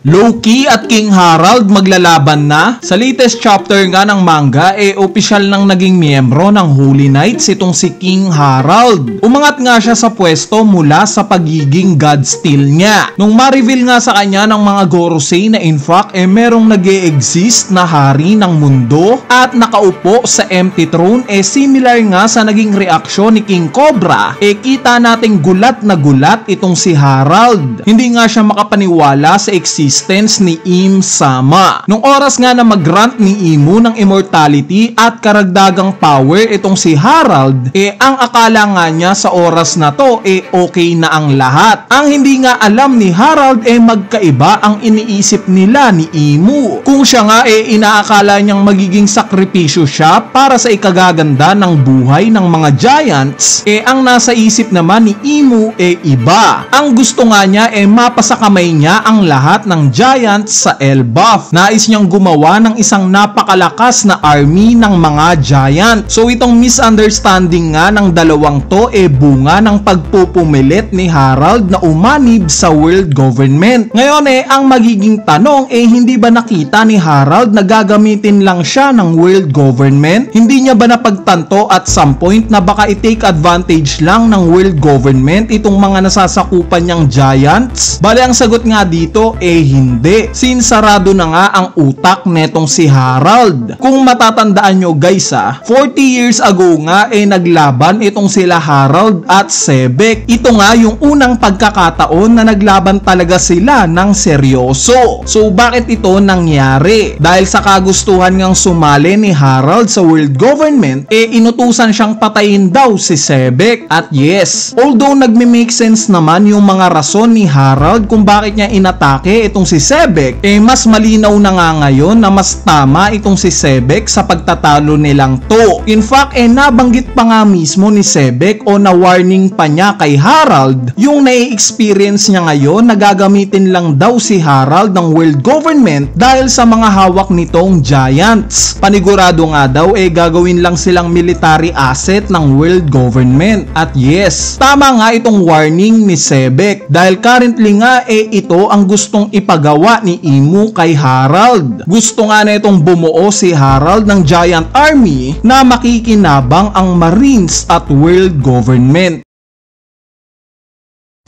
Loki at King Harald maglalaban na? Sa latest chapter nga ng manga, opisyal nang naging miyembro ng Holy Knights itong si King Harald. Umangat nga siya sa pwesto mula sa pagiging god steal niya. Nung ma-reveal nga sa kanya ng mga Gorosei na in fact merong nag-e-exist na hari ng mundo at nakaupo sa empty throne, similar nga sa naging reaksyon ni King Cobra, kita nating gulat na gulat itong si Harald. Hindi nga siya makapaniwala sa existence ni Im Sama. Nung oras nga na mag-grant ni Imu ng immortality at karagdagang power itong si Harald, ang akala nga niya sa oras na to, okay na ang lahat. Ang hindi nga alam ni Harald, magkaiba ang iniisip nila ni Imu. Kung siya nga inaakala niyang magiging sakripisyo siya para sa ikagaganda ng buhay ng mga giants, ang nasa isip naman ni Imu iba. Ang gusto nga niya mapasakamay niya ang lahat ng giants sa Elbaf. Nais niyang gumawa ng isang napakalakas na army ng mga giant. So itong misunderstanding nga ng dalawang to bunga ng pagpupumilit ni Harald na umanib sa world government. Ngayon ang magiging tanong hindi ba nakita ni Harald na gagamitin lang siya ng world government? Hindi niya ba napagtanto at some point na baka i-take advantage lang ng world government itong mga nasasakupan niyang giants? Bale ang sagot nga dito hindi. Sinsarado na nga ang utak netong si Harald. Kung matatandaan nyo guys 40 years ago nga naglaban itong sila Harald at Sebek. Ito nga yung unang pagkakataon na naglaban talaga sila ng seryoso. So bakit ito nangyari? Dahil sa kagustuhan ngang sumali ni Harald sa world government, inutusan siyang patayin daw si Sebek. At yes, although nagme-make sense naman yung mga rason ni Harald kung bakit niya inatake itong si Sebek, mas malinaw na nga ngayon na mas tama itong si Sebek sa pagtatalo nilang to. In fact, nabanggit pa nga mismo ni Sebek o na-warning pa niya kay Harald yung nai-experience niya ngayon na gagamitin lang daw si Harald ng world government dahil sa mga hawak nitong giants. Panigurado nga daw gagawin lang silang military asset ng world government. At yes, tama nga itong warning ni Sebek dahil currently nga ito ang gustong ipagawa ni Imu kay Harald. Gusto nga na itong bumuo si Harald ng giant army na makikinabang ang Marines at world government.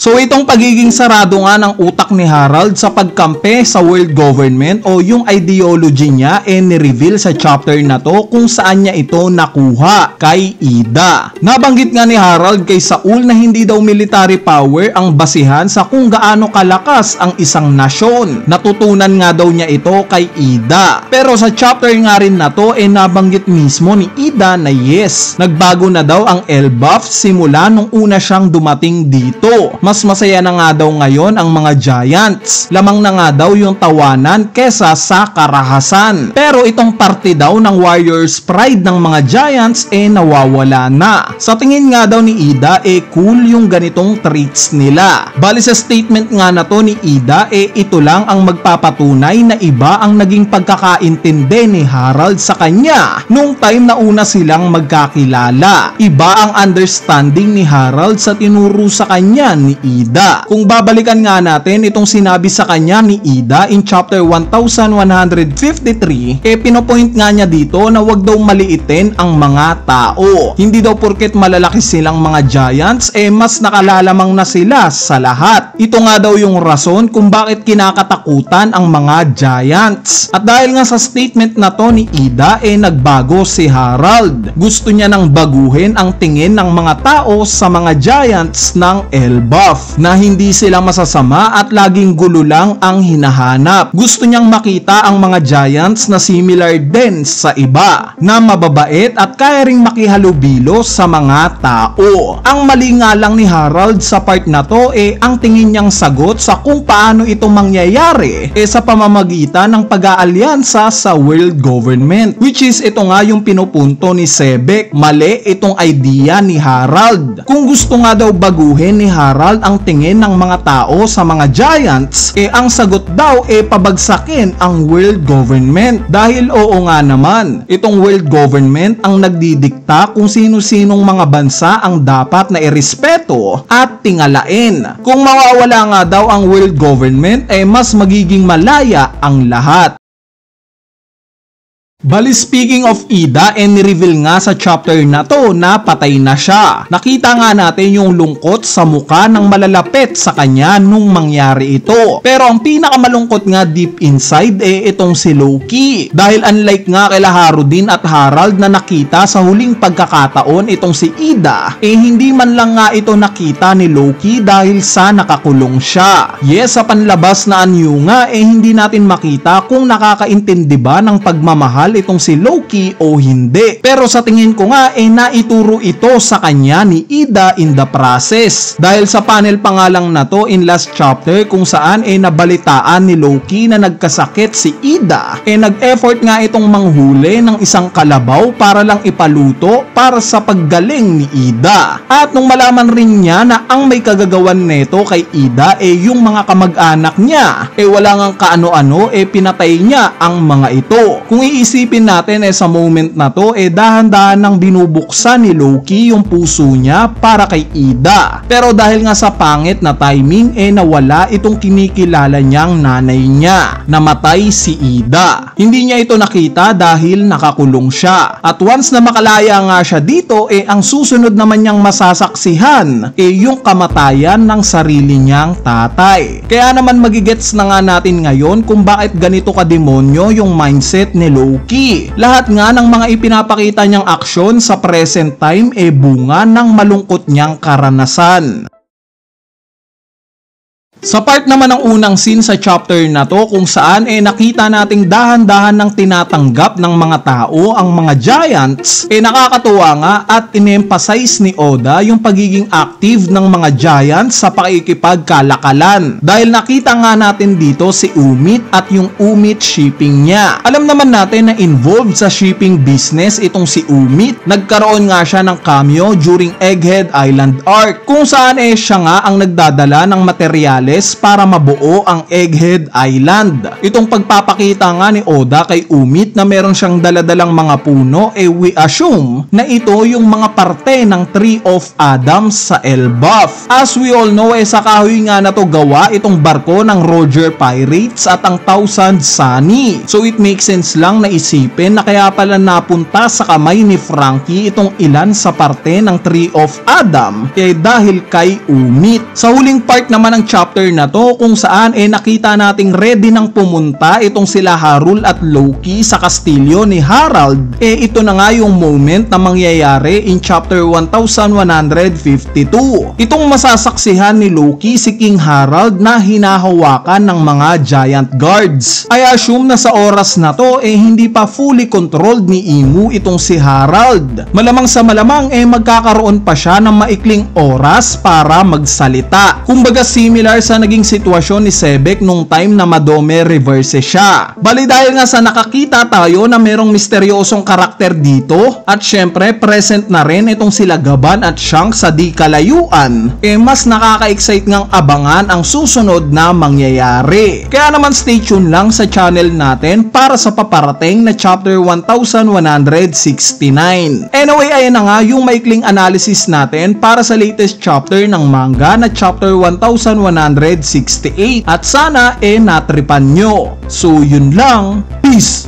So itong pagiging sarado nga ng utak ni Harald sa pagkampe sa world government o yung ideology niya ni-reveal sa chapter na to kung saan niya ito nakuha kay Ida. Nabanggit nga ni Harald kay Saul na hindi daw military power ang basihan sa kung gaano kalakas ang isang nasyon. Natutunan nga daw niya ito kay Ida. Pero sa chapter nga rin na to nabanggit mismo ni Ida na yes, nagbago na daw ang Elbaf simula nung una siyang dumating dito. Mas masaya na nga daw ngayon ang mga giants. Lamang na nga daw yung tawanan kesa sa karahasan. Pero itong parte daw ng warriors pride ng mga giants nawawala na. Sa tingin nga daw ni Ida cool yung ganitong traits nila. Bali sa statement nga na to ni Ida ito lang ang magpapatunay na iba ang naging pagkakaintindi ni Harald sa kanya nung time na una silang magkakilala. Iba ang understanding ni Harald sa tinuro sa kanya ni Ida. Kung babalikan nga natin itong sinabi sa kanya ni Ida in chapter 1153, pinopoint nga niya dito na wag daw maliitin ang mga tao. Hindi daw porket malalaki silang mga giants mas nakalalamang na sila sa lahat. Ito nga daw yung rason kung bakit kinakatakutan ang mga giants. At dahil nga sa statement na to ni Ida nagbago si Harald. Gusto niya nang baguhin ang tingin ng mga tao sa mga giants ng Elbaf na hindi sila masasama at laging gulo lang ang hinahanap. Gusto niyang makita ang mga giants na similar din sa iba, na mababait at kaya ring makihalubilo sa mga tao. Ang mali nga lang ni Harald sa part na to ang tingin niyang sagot sa kung paano ito mangyayari sa pamamagitan ng pag-aalyansa sa world government, which is ito nga yung pinupunto ni Sebek. Mali itong idea ni Harald. Kung gusto nga daw baguhin ni Harald Harald ang tingin ng mga tao sa mga giants, ang sagot daw pabagsakin ang world government. Dahil oo nga naman, itong world government ang nagdidikta kung sino-sinong mga bansa ang dapat na irespeto at tingalain. Kung mawawala nga daw ang world government, mas magiging malaya ang lahat. Bali, speaking of Ida, ni-reveal nga sa chapter na to na patay na siya. Nakita nga natin yung lungkot sa muka ng malalapit sa kanya nung mangyari ito. Pero ang pinakamalungkot nga deep inside itong si Loki. Dahil unlike nga kila Harudin at Harald na nakita sa huling pagkakataon itong si Ida, hindi man lang nga ito nakita ni Loki dahil sa nakakulong siya. Yes, sa panlabas na anyo nga hindi natin makita kung nakakaintindi ba ng pagmamahal itong si Loki o hindi. Pero sa tingin ko nga naituro ito sa kanya ni Ida in the process. Dahil sa panel pa nga lang na to in last chapter kung saan nabalitaan ni Loki na nagkasakit si Ida, nag-effort nga itong manghuli ng isang kalabaw para lang ipaluto para sa paggaling ni Ida. At nung malaman rin niya na ang may kagagawan neto kay Ida yung mga kamag-anak niya, wala ngang kaano-ano, pinatay niya ang mga ito. Kung iisipin natin sa moment na to, dahan-dahan nang binubuksan ni Loki yung puso niya para kay Ida. Pero dahil nga sa pangit na timing, nawala itong kinikilala niyang nanay niya. Namatay si Ida. Hindi niya ito nakita dahil nakakulong siya. At once na makalaya nga siya dito, ang susunod naman niyang masasaksihan yung kamatayan ng sarili niyang tatay. Kaya naman magigets na nga natin ngayon kung bakit ganito kademonyo yung mindset ni Loki. Lahat nga ng mga ipinapakita niyang aksyon sa present time bunga ng malungkot niyang karanasan. Sa part naman ng unang scene sa chapter na to kung saan nakita nating dahan-dahan ng tinatanggap ng mga tao ang mga giants, nakakatuwa nga at in-emphasize ni Oda yung pagiging active ng mga giants sa pakikipagkalakalan. Dahil nakita nga natin dito si Umit at yung Umit shipping niya. Alam naman natin na involved sa shipping business itong si Umit. Nagkaroon nga siya ng cameo during Egghead Island arc kung saan siya nga ang nagdadala ng materyales para mabuo ang Egghead Island. Itong pagpapakita nga ni Oda kay Umit na meron siyang daladalang mga puno, we assume na ito yung mga parte ng Tree of Adam sa Elbaf. As we all know, sa kahoy nga na to gawa itong barko ng Roger Pirates at ang Thousand Sunny. So it makes sense lang na isipin na kaya pala napunta sa kamay ni Frankie itong ilan sa parte ng Tree of Adam dahil kay Umit. Sa huling part naman ng chapter na to kung saan nakita nating ready nang pumunta itong sila Harul at Loki sa kastilyo ni Harald, ito na nga yung moment na mangyayari in chapter 1152. Itong masasaksihan ni Loki si King Harald na hinahawakan ng mga giant guards. I assume na sa oras na to hindi pa fully controlled ni Imu itong si Harald. Malamang sa malamang magkakaroon pa siya ng maikling oras para magsalita. Kumbaga similar sa naging sitwasyon ni Sebek nung time na Madome reverse siya. Bali dahil nga sa nakakita tayo na merong misteryosong karakter dito at syempre present na rin itong sila Gaban at Shanks sa di kalayuan, mas nakaka-excite ngang abangan ang susunod na mangyayari. Kaya naman stay tuned lang sa channel natin para sa paparating na chapter 1169. Anyway, ayan na nga yung maikling analysis natin para sa latest chapter ng manga na chapter 1168 at sana natripan nyo. So yun lang, peace!